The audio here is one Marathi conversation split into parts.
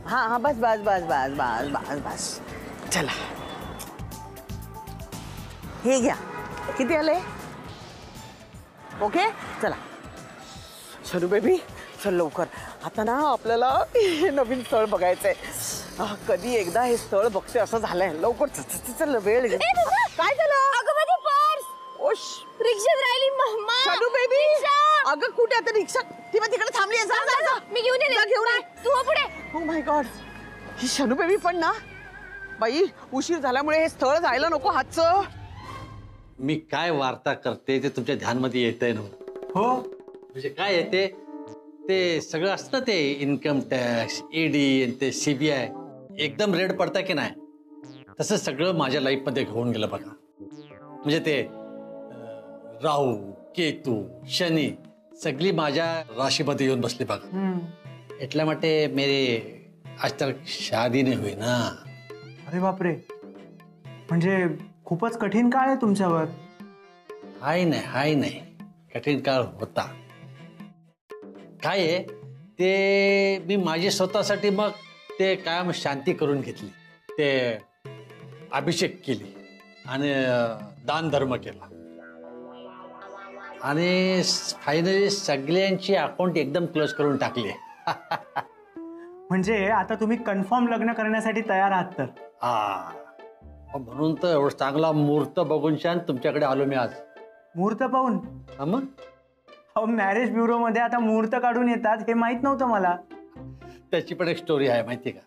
हाँ हाँ बस बस बस बस बस बस बस चला हे घ्या किती आले ओके चला शरू बेबी चल लवकर आता ना आपल्याला हे नवीन स्थळ बघायचंय कधी एकदा हे स्थळ बघते असं झालंय लवकर चल वेळ काय झालं अगं माझी पर्स ओश रिक्षात राहिली मम्मा शरू बेबी अगं कुठे आता रिक्षा ती मग तिकडे थांबली आहे जा मी घेऊन येते घेऊन ये तू पुढे oh my God he Shanu baby पण ना बाई उशीर झाल्यामुळे हे स्थळ जायला नको हातचं मी काय वार्ता करते ते तुमच्या ध्यानमध्ये येतंय ना हो म्हणजे काय येते ते सगळं असतं ते इन्कम टॅक्स ईडी ते सीबीआय एकदम रेड पडतं की नाही तसं सगळं माझ्या लाईफमध्ये घेऊन गेलं बघा म्हणजे ते राहू केतू शनी सगळी माझ्या राशीमध्ये येऊन बसली बघा એટલા માટે मेरे आज तक शादी नहीं हुई ना. अरे बापरे म्हणजे खूपच कठीण काळ आहे तुमच्यावर. हाय नाही कठीण काळ होता. काय आहे ते मी माझी स्वतःसाठी मग ते कायम शांती करून घेतली. ते अभिषेक केली आणि दान धर्म केला आणि फायनली सगळ्यांची अकाउंट एकदम क्लोज करून टाकली. म्हणजे आता तुम्ही कन्फर्म लग्न करण्यासाठी तयार आहात तर. म्हणून तर एवढं चांगला मुहूर्त बघून शान तुमच्याकडे आलो मी आज. मुहूर्त पाहून? मग अहो मॅरेज ब्युरो मध्ये आता मुहूर्त काढून येतात हे माहित नव्हतं मला. त्याची पण एक स्टोरी आहे माहिती का.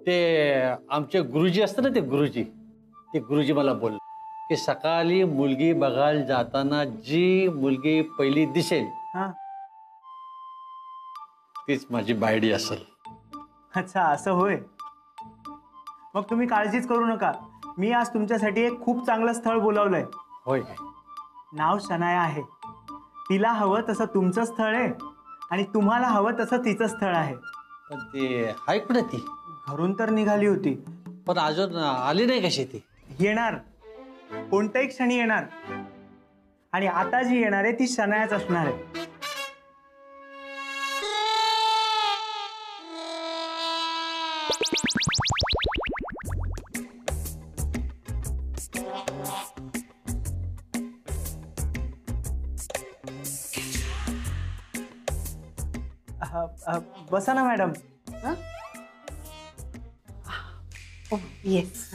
ते आमचे गुरुजी असतात ना ते गुरुजी मला बोलले की सकाळी मुलगी बघायला जाताना जी मुलगी पहिली दिसेल तीच माझी बायडी असेल. अच्छा असं होय. मग तुम्ही काळजीच करू नका. मी आज तुमच्यासाठी एक खूप चांगलं स्थळ बोलावलंय. होय. नाव शनाया आहे. तिला हवं तसं तुमचं स्थळ आहे आणि तुम्हाला हवं तसं तिचं स्थळ आहे. पण ते हाय कुठे ती? घरून तर निघाली होती पण अजून आली नाही कशी ती. येणार कोणत्याही क्षणी येणार. आणि आता जी येणार आहे ती शनायाच असणार आहे. बसा ना मॅडम. येस.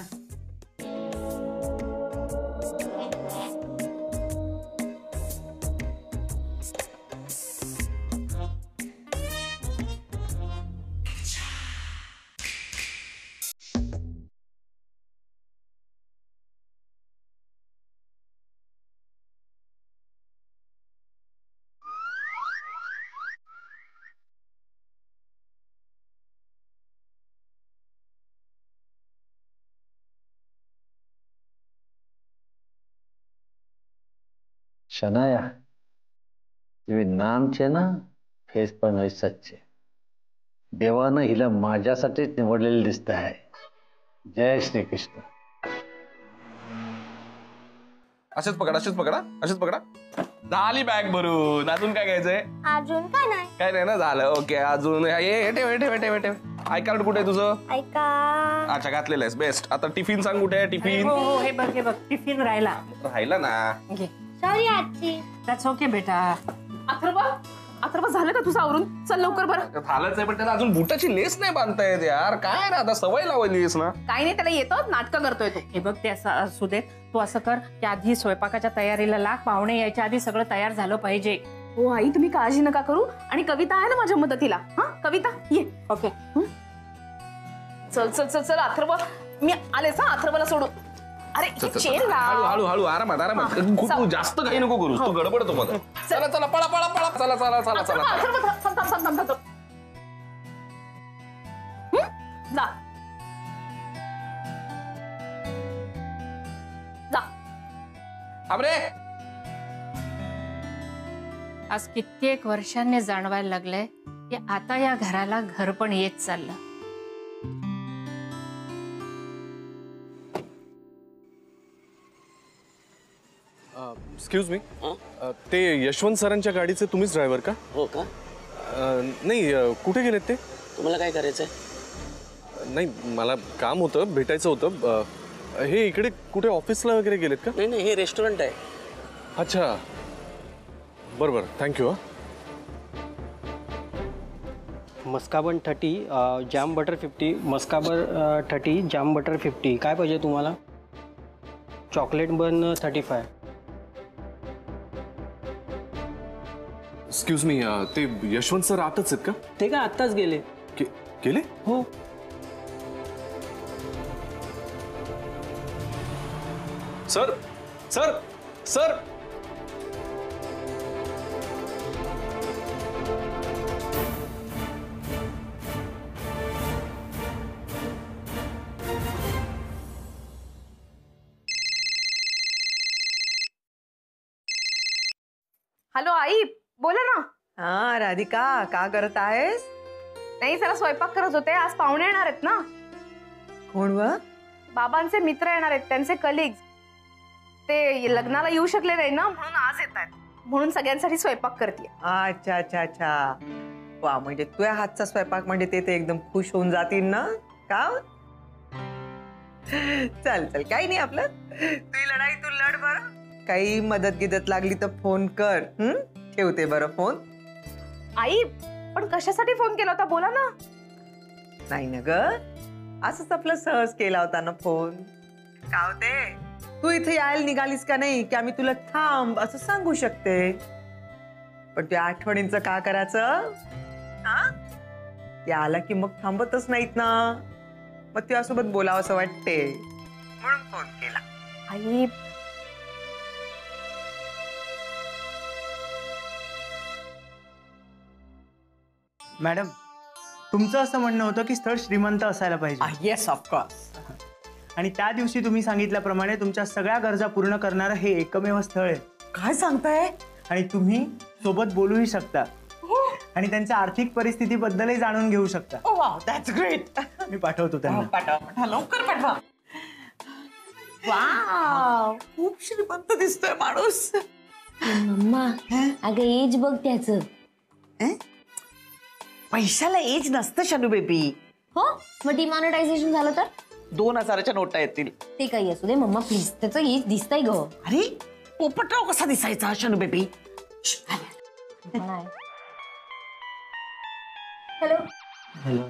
शनाया तुम्ही नामचे ना फेस पण सच्चे. देवानं हिला माझ्यासाठीच निवडलेले दिसत आहे. जय श्री कृष्ण. असेच पकडा. झाली बॅग भरून. अजून काय घ्यायचंय? अजून काय नाही ना झालं. ओके अजून ठेव. आय कार्ड कुठे आहे तुझं? ऐका. अच्छा घातलेलं आहेस. बेस्ट. आता टिफिन सांग कुठे आहे टिफिन? हो हे बघ टिफिन राहिला ना. सॉरी आजी. दॅट्स ओके बेटा. अथर्व झालं का तुझं आवरून? चल लवकर बरं. झालंच आहे पण त्याला अजून बुटाची लेस नाही बांधता येत यार. काय ना आता सवय लावलीस ना. काही नाही त्याला येतं नाटकं करतोय तो. हे बघ ते असं असू देत. तू असं कर की आधी स्वयंपाकाच्या तयारीला लाग. पाहुणे यायच्या आधी सगळं तयार झालं पाहिजे. हो आई तुम्ही काळजी नका करू. आणि कविता आहे ना माझ्या मदतीला. हा कविता ये. ओके चल अथर्व मी आलेस. हा अथर्वला सोडून. अरे चेन लाव. हळू आरामात. खूप जास्त काही नको करू. तू गडबडतो मग. चला पळा. चला. अथर्व थांब. जा. अरे आज कित्येक वर्षांनी जाणवायला लागलंय की आता या घराला घर पण येत चाललं. एक्सक्यूज मी ते यशवंत सरांच्या गाडीचे तुम्हीच ड्रायव्हर का? हो का. नाही कुठे गेलेत ते? तुम्हाला काय करायचंय? नाही मला काम होतं, भेटायचं होतं. हे इकडे कुठे ऑफिसला वगैरे गेलेत का? नाही नाही, हे रेस्टॉरंट आहे. अच्छा बरं थँक्यू. मस्काबन 30 जाम बटर 50. मस्काबन 30 जाम बटर 50. काय पाहिजे तुम्हाला? चॉकलेट बन 35. एक्सक्यूज मी, ते यशवंत सर आतच आहेत का? ते काय आत्ताच गेले. गेले? हो. सर सर सर हॅलो आई, बोला ना. हा राधिका, का करत आहेस? नाही, जरा स्वयंपाक करत होते. आज पाहुणे येणार आहेत ना. कोण व? बाबांचे मित्र येणार आहेत, त्यांचे कलिग्स. ते लग्नाला येऊ शकले नाही ना, म्हणून आज येत आहेत. म्हणून सगळ्यांसाठी स्वयंपाक करते. अच्छा अच्छा अच्छा. वा, म्हणजे तुझ्या हातचा स्वयंपाक म्हणजे ते एकदम खुश होऊन जातील ना का? चल चल, काही नाही, आपलं तुझी लढाई तू लढ. बरं, काही मदत गिदत लागली तर फोन कर. ठेवते बरं फोन. आई, पण कशासाठी फोन केला होता, बोला ना. नाही ना ग, असंच आपलं सहज केला होता ना फोन. का होते, तू इथे यायला निघालीस का नाही की आम्ही तुला थांब असं सांगू शकते. पण त्या आठवणींचं का करायचं? ते आला की मग थांबतच नाहीत ना, मग तुझ्यासोबत बोलावं असं वाटते, म्हणून फोन केला. आई, मॅडम, तुमचं असं म्हणणं होतं की स्थळ श्रीमंत असायला पाहिजे. Yes, of course. आणि त्या दिवशी तुम्ही सांगितल्याप्रमाणे तुमच्या सगळ्या गरजा पूर्ण करणारं हे एकमेव स्थळ आहे. काय सांगताय? आणि तुम्ही सोबत बोलूही शकता आणि त्यांच्या आर्थिक परिस्थितीबद्दलही जाणून घेऊ शकता. ओ वाव, दॅट्स ग्रेट. मी पाठवतो त्यांना. पाठवा, लवकर पाठवा. वाव, खूप श्रीमंत दिसतोय माणूस. मम्मा, अगं एज बघ त्याच. पैशाला एज नसतं शनू बेबी. हो, मग डिमॉनिटायझेशन झालं तर 2000च्या नोटा येतील. ते काही असू दे मम्मा, प्लीज. त्याचं एज दिसतंय ग. अरे, पोपटराव कसा दिसायचा शनू बेबी? हॅलो. हेलो.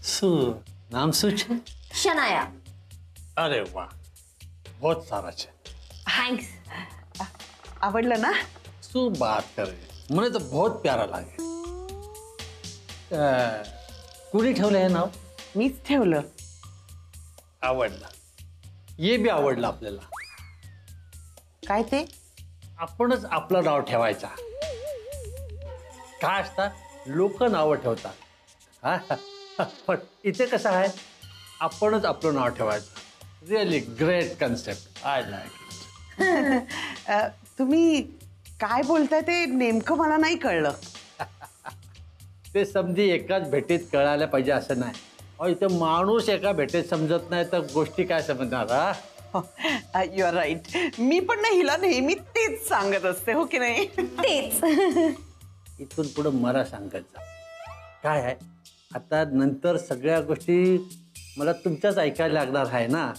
सु नाम सूच है? शनाया. अरे वाह, बहुत सारा है. थँक्स. आवडलं ना? सु बात करे, मुझे तो बहुत प्यारा लगे. कुणी ठेवलं हे नाव? मीच ठेवलं. आवडलं. ये बी आवडलं आपल्याला. काय ते? आपणच आपलं नाव ठेवायचा. काय असतात, लोक नावं ठेवतात. हा, पण इथे कसं आहे, आपणच आपलं नाव ठेवायचं. Really great concept. I like. तुम्ही काय बोलताय ते नेमकं मला नाही कळलं. ते समजी एकाच भेटीत कळायला पाहिजे असं नाही. अहो, इथे माणूस एका भेटीत समजत नाही तर गोष्टी काय समजणार? हा, यू आर राईट. मी पण ना हिला नेहमी तेच सांगत असते, हो की नाही? तेच. इथून पुढे मला सांगत जा. काय आहे, आता नंतर सगळ्या गोष्टी मला तुमच्याच ऐकायला लागणार आहे ना.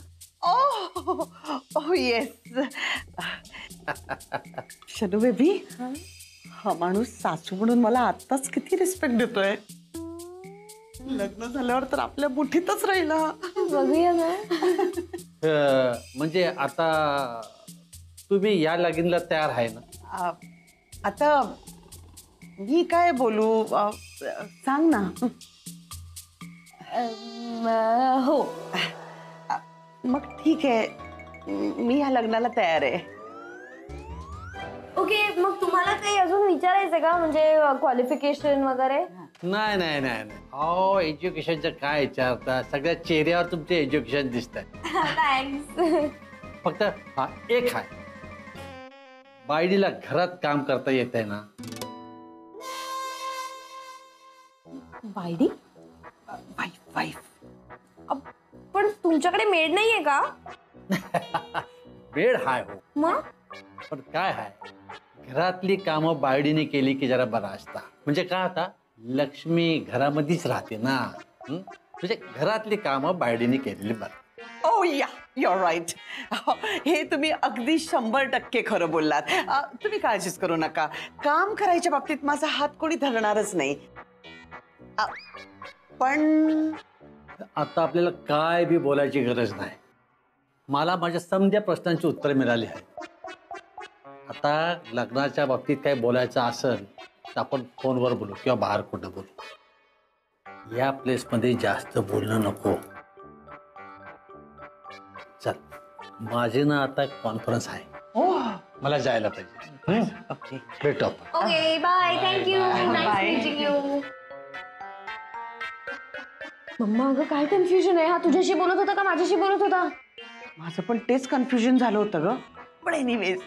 ओह येस. शनू बेबी, हा माणूस सासू म्हणून मला आत्ताच किती रिस्पेक्ट देतोय. लग्न झाल्यावर तर आपल्या मुठीतच राहिला. बघूया ना. म्हणजे आता तुम्ही या लगीनला तयार आहे ना? आता मी काय बोलू, सांग ना. हो. मग ठीक आहे, मी ह्या लग्नाला तयार आहे. ओके, मग तुम्हाला काही अजून विचारायचं का, म्हणजे क्वालिफिकेशन वगैरे? नाही नाही नाही नाही. अहो, एज्युकेशनचं काय विचारता, सगळ्या चेहऱ्यावर तुमचे एज्युकेशन दिसतंय. थँक्स. फक्त हा एक आहे, बायडीला घरात काम करता येत आहे ना? बायडी? वाईफ. पण तुमच्याकडे मेड नाहीये का? बेड हाय हो, मग पण काय आहे, घरातली कामं बायडीने केली की जरा बरा असता. म्हणजे काय आता लक्ष्मी घरामध्येच राहते ना. म्हणजे घरातली कामं बायडीने केलेली बरं. ओ या युअर राईट. हे तुम्ही अगदी 100% खरं बोललात. तुम्ही काळजीच करू नका. काम करायच्या बाबतीत माझा हात कोणी धरणारच नाही. पण आता आपल्याला काय बी बोलायची गरज नाही. मला माझ्या समध्या प्रश्नांची उत्तरं मिळाली आहेत. आता लग्नाच्या बाबतीत काय बोलायचं असेल तर आपण फोनवर बोलू किंवा बाहेर कुठं बोलू. या प्लेसमध्ये जास्त बोलणं नको. चल, माझे ना आता कॉन्फरन्स आहे. मला जायला पाहिजे. भेटू आपण. Okay bye. Thank you. Nice meeting you. मम्मा अगं काय कन्फ्युजन आहे. हा तुझ्याशी बोलत होता का माझ्याशी बोलत होता? माझं पण तेच कन्फ्युजन झालं होतं ग. पण एनिवेज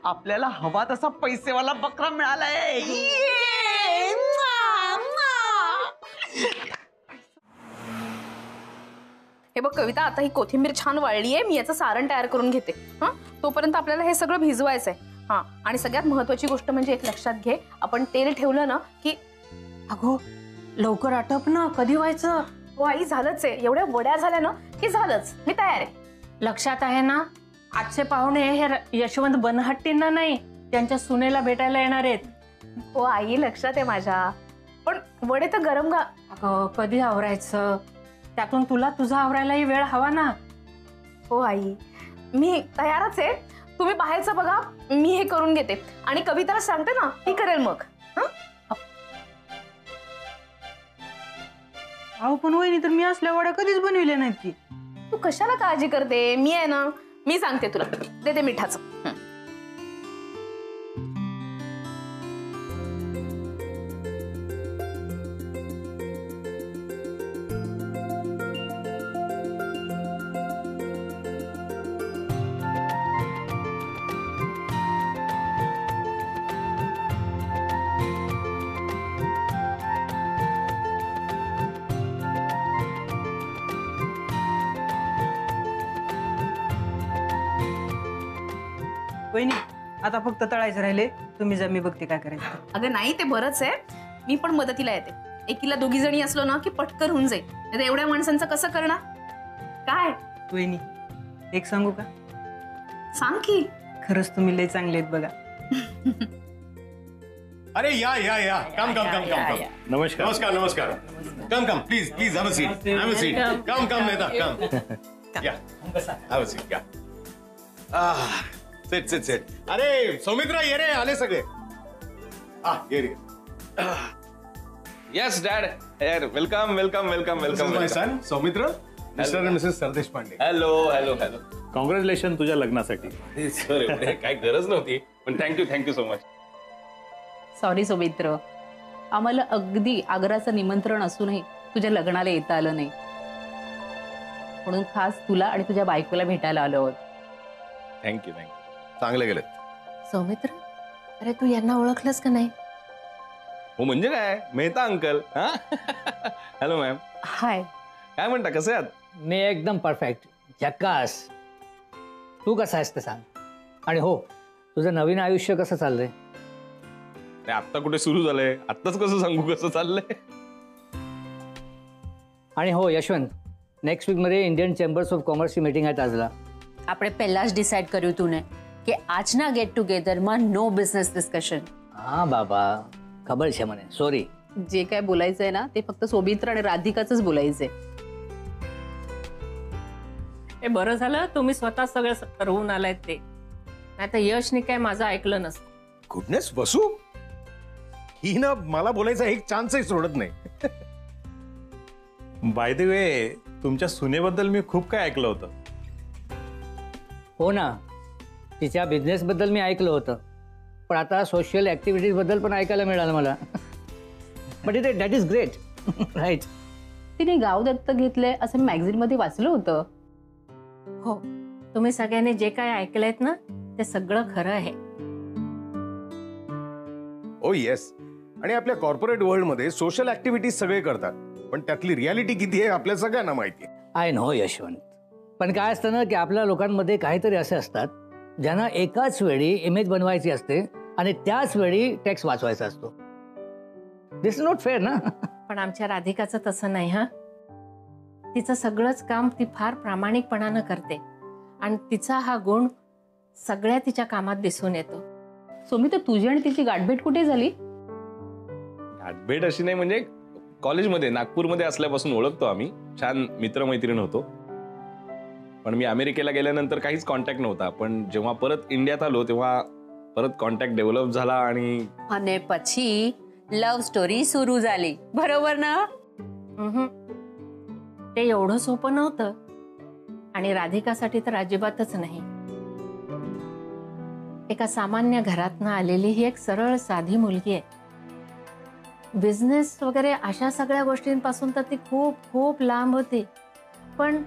आपल्याला हवा तसा पैसेवाला बकरा मिळालाय. हे बघ कविता, आता ही कोथिंबीर छान वाळली आहे. मी याचं सारण तयार करून घेते. हा, तोपर्यंत आपल्याला हे सगळं भिजवायचंय. हा, आणि सगळ्यात महत्वाची गोष्ट म्हणजे एक लक्षात घे, आपण तेल ठेवलं ना की अगो लवकर आटप ना. कधी व्हायचं? हो आई, झालंच आहे. एवढ्या वड्या झाल्या ना की झालंच. मी तयार आहे. लक्षात आहे ना? आजचे पाहुणे हे यशवंत बनहट्टींना नाही, त्यांच्या सुनेला भेटायला येणार आहेत. हो आई, लक्षात आहे माझ्या. पण वडे तर गरम अगं कधी आवरायचं? त्यातून तुला तुझा आवरायलाही वेळ हवा ना. हो आई, मी तयारच आहे. तुम्ही बाहेरचं बघा, मी हे करून घेते. आणि कविताला सांगते ना, ती करेल मग. अहो पण वहिनी, तर मी असल्या वड्या कधीच बनविल्या नाहीत की. तू कशाला काळजी करते? मी आहे ना, मी सांगते तुला. देते मिठाचं. वहिनी आता फक्त तळायचं राहिले. तुम्ही जा, मी बघते काय करायचं. अगं नाही, ते बरंच आहे. मी पण मदतीला येते. एकीला 2 जणी असलो ना की पटकन होऊन जाईल. नाही एवढ्या माणसांचं कसं करणार? काय वहिनी एक सांगू का? सांग की. खरंच तुम्ही लय चांगले आहेत बघा. अरे या या या, कम कम कम कम कम. नमस्कार नमस्कार नमस्कार. Come come, please please, have a seat, have a seat. Come come नेता, कम. या, हैव अ सीट. या, सिट सिट सिट. अरे सौमित्रा, ये रे, आले सगळे. ये रे. Yes dad. Welcome welcome welcome welcome. My son Soumitra, mister and Mrs Sardesh Pande. Hello hello hello. Congratulation तुझ्या लग्नासाठी. सर एवढे काय गरज नव्हती, पण thank you so much. Sorry Soumitra, आम्हाला अगदी आग्राचं निमंत्रण असूनही तुझ्या लग्नाला येता आलं नाही, म्हणून खास तुला आणि तुझ्या बायकोला भेटायला आलो आहोत. थँक्यू. चांगले गेले. सौमित्र, अरे तू यांना ओळखलंस का नाही? हो म्हणजे काय, Mehta uncle. Hello ma'am. Hi. काय म्हणता, कसे आहात? मी एकदम परफेक्ट, झक्कास. तू कसा आहेस ते सांग. आणि हो, तुझं नवीन आयुष्य कसं चाललंय? आत्ता कुठे सुरू झालंय, आत्ताच कसं सांगू कसं चाललंय. आणि हो यशवंत, नेक्स्ट वीकमध्ये इंडियन चेंबर्स ऑफ कॉमर्सची मीटिंग आहे ताजला. આપણે પહેલા જ ડિસાઈડ કર્યું તું ને કે આજના ગેટ ટુગેધરમાં નો બિઝનેસ ડિસ્કશન. હા બાબા, ખબર છે મને. સોરી. જે કાંઈ બોલાयचंय ना ते फक्त सौमित्र आणि राधिकाचंच बोलायचंय. हे बरं झालं तुम्ही स्वतः सगळं ठरवून आलायत ते. नाहीतर यशने काय माझं ऐकलं नसतं. गुडनेस बसू, ही ना मला बोलायचा एक चान्सही सोडत नाही. बाय द वे, तुमच्या सुनेबद्दल मी खूप काय ऐकलं होतं. हो ना, तिच्या बिझनेसबद्दल मी ऐकलं होतं, पण आता सोशल ॲक्टिव्हिटीजबद्दल पण ऐकायला मिळालं मला. But it that is great. Right. तिने गाव दत्तक घेतलंय असं मॅगझिनमध्ये वाचलं होतं. हो, तुम्ही सगळ्यांनी जे काय ऐकलंयत ना ते सगळं खरं आहे. ओ येस. आणि आपल्या कॉर्पोरेट वर्ल्ड मध्ये सोशल ऍक्टिव्हिटीज सगळे करतात, पण त्यातली रियालिटी किती आहे आपल्या सगळ्यांना माहिती आहे. आय नो यशवंत, पण काय असतं ना की आपल्या लोकांमध्ये काहीतरी असे असतात ज्यांना एकाच वेळी इमेज बनवायची असते आणि त्याच वेळी टॅक्स वाचवायचा असतो. दिस इज नॉट फेअर ना. पण आमच्या राधिकाचं तसं नाही हा. तिचं सगळंच काम ती फार प्रामाणिकपणानं करते आणि तिचा हा गुण सगळ्या तिच्या कामात दिसून येतो. सोमी, तर तुझी आणि तिची गाठभेट कुठे झाली? भेट अशी नाही, म्हणजे कॉलेजमध्ये नागपूरमध्ये असल्यापासून ओळखतो आम्ही, छान मित्रमैत्रीण होतो. पण मी अमेरिकेला गेल्यानंतर काहीच कॉन्टॅक्ट नव्हता. पण जेव्हा परत इंडियात आलो तेव्हा परत कॉन्टॅक्ट डेव्हलप झाला आणि પછી लव्ह स्टोरी सुरू झाली, बरोबर ना? ते एवढं सोपं नव्हतं आणि राधिकासाठी तर अजिबातच नाही. एका सामान्य घरातनं आलेली ही एक सरळ साधी मुलगी आहे. बिझनेस वगैरे अशा सगळ्या गोष्टींपासून तर ती खूप खूप लांब होती. पण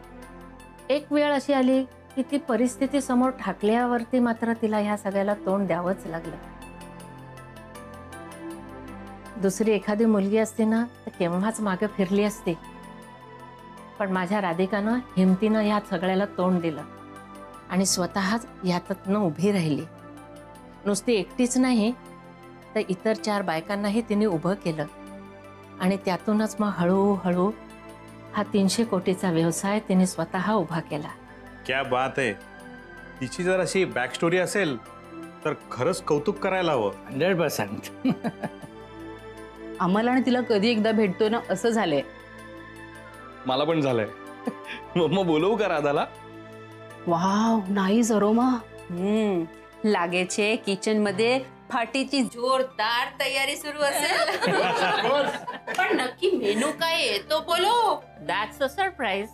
एक वेळ अशी आली की ती परिस्थिती समोर ठाकल्यावरती मात्र तिला ह्या सगळ्याला तोंड द्यावंच लागलं. दुसरी एखादी मुलगी असती ना तर केव्हाच मागे फिरली असती. पण माझ्या राधिकानं हिमतीनं ह्या सगळ्याला तोंड दिलं आणि स्वतःच यातनं उभी राहिली. नुसती एकटीच नाही तर इतर 4 बायकांनाही तिने उभं केलं आणि त्यातूनच मग हळूहळू हा 300 कोटीचा व्यवसाय तिने स्वतः उभा केला. क्या बात आहे. तिची जर अशी बॅक स्टोरी असेल तर खरंच कौतुक करायला हवं. 100%. आम्हाला आणि तिला कधी एकदा भेटतोय ना असं झालंय. मला पण झालंय. मग बोलवू का राधाला? Wow, nice aroma. लागेचे किचन मध्ये पार्टीची जोरदार तयारी सुरू असेल. पण नक्की मेनू काय आहे तो बोलो. That's a surprise.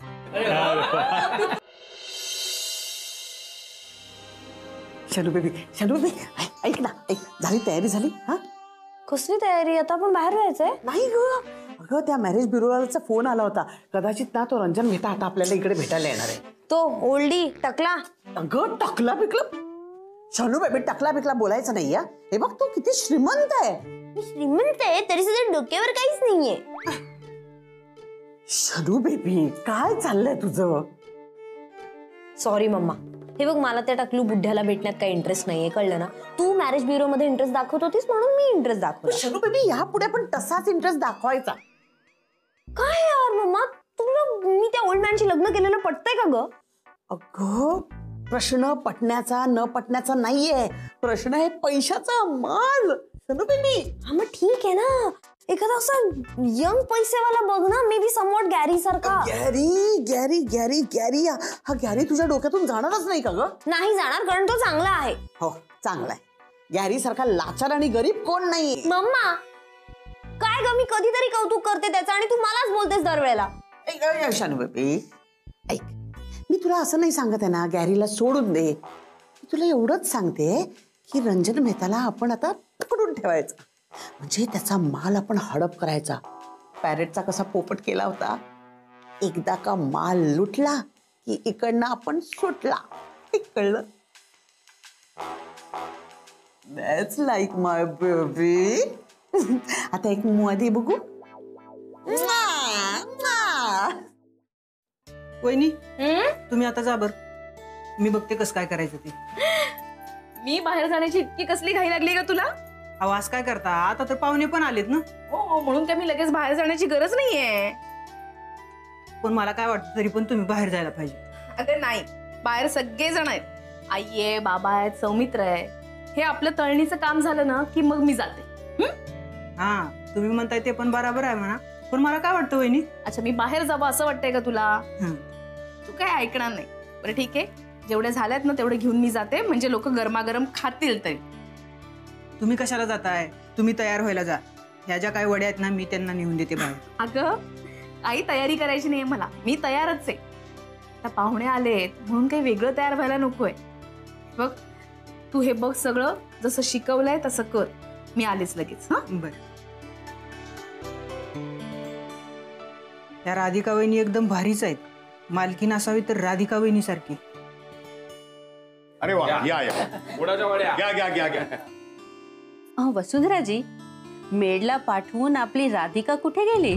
Shanu baby, Shanu baby, ऐक ना, ऐक, झाली तयारी झाली? हा, कसली तयारी? आता आपण बाहेर जायचंय? नाही ग, अगं त्या मॅरेज ब्युरोचा फोन आला होता. कदाचित ना तो रंजन मेहता आता आपल्याला इकडे भेटायला येणार आहे. तो ओल्डी टकला? अगं टकला बिकला, शनू बेबी, टकला बिकला बोलायचं नाही. हे बघ, तो किती श्रीमंत आहे. श्रीमंत आहे तरी सुद्धा डोक्यावर काहीच नाहीये. शनू बेबी, काय चाललंय तुझं? सॉरी मम्मा. हे बघ, मला त्या टकलू बुड्ढ्याला भेटण्यात काही इंटरेस्ट नाहीये, कळलं ना? तू मॅरेज ब्युरो मध्ये इंटरेस्ट दाखवत होतीस म्हणून मी इंटरेस्ट दाखवला. शनू बेबी, यापुढे पण तसाच इंटरेस्ट दाखवायचा. काय यार मम्मा, तुला मी त्या ओल्ड मॅनशी लग्न केलेलं पटतंय का ग? अगं, प्रश्न पटण्याचा न पटण्याचा नाहीये, प्रश्न आहे पैशाचा. माल शनू बेबी. हा मग ठीक आहे ना, एखादा असा यंग पैसेवाला बघ ना, मे बी समवॉट गॅरी सारखा. गॅरी गॅरी गॅरी गॅरी, हा गॅरी तुझ्या डोक्यातून जाणारच नाही का ग? नाही जाणार, कारण तो चांगला आहे. हो, चांगला आहे. गॅरी सारखा लाचार आणि गरीब कोण नाही. मम्मा, काय ग, मी कधीतरी कौतुक करते त्याचं आणि तू मलाच बोलतेस दरवेळेला. शानू बेबी, ऐक, मी तुला असं नाही सांगत आहे ना गॅरीला सोडून दे. मी तुला एवढंच सांगते की रंजन मेहताला आपण आता पकडून ठेवायचं, म्हणजे त्याचा माल आपण हडप करायचा. पॅरेटचा कसा पोपट केला होता, एकदा का माल लुटला की इकडनं आपण सुटला. कळलं? That's like my baby. आता एक मध्ये बघू. वहिनी, तुम्ही आता जा बर, मी बघते कसं काय करायचं ते. मी बाहेर जाण्याची इतकी कसली घाई लागली का तुला? आवाज काय करता, आता तर पाहुणे पण आलेत ना. हो, म्हणून काय मी लगेच बाहेर जाण्याची गरज नाहीये. पण मला काय वाटतं, तरी पण तुम्ही बाहेर जायला पाहिजे. अगं नाही, बाहेर सगळे जण आहेत. आई आहे, बाबा आहेत, सौमित्र आहे. हे आपलं तळणीचं काम झालं ना की मग मी जाते. हा, तुम्ही म्हणताय ते पण बरोबर आहे म्हणा, पण मला काय वाटतं वहिनी. अच्छा, मी बाहेर जावं असं वाटतंय का तुला? तू काय ऐकणार नाही. बरं ठीक आहे, जेवढे झालेत ना तेवढे घेऊन मी जाते, म्हणजे लोक गरमागरम खातील तरी. तुम्ही कशाला जाताय? तुम्ही तयार व्हायला जा. ह्या ज्या काही वड्या आहेत ना, मी त्यांना नेऊन देते बाहेर. अगं, काही तयारी करायची नाहीये मला, मी तयारच आहे. आता पाहुणे आलेत म्हणून काही वेगळं तयार व्हायला नकोय. बघ, तू हे बघ, सगळं जसं शिकवलंय तसं कर. मी आलेच लगेच. हा, बरं. या राधिका वहिनी एकदम भारीच आहेत. मालकीन असावी तर राधिका वहिनी सारखी. अरे वा, या या, घ्या घ्या घ्या घ्या. वसुंधराजी, मेडला पाठवून आपली राधिका कुठे गेली?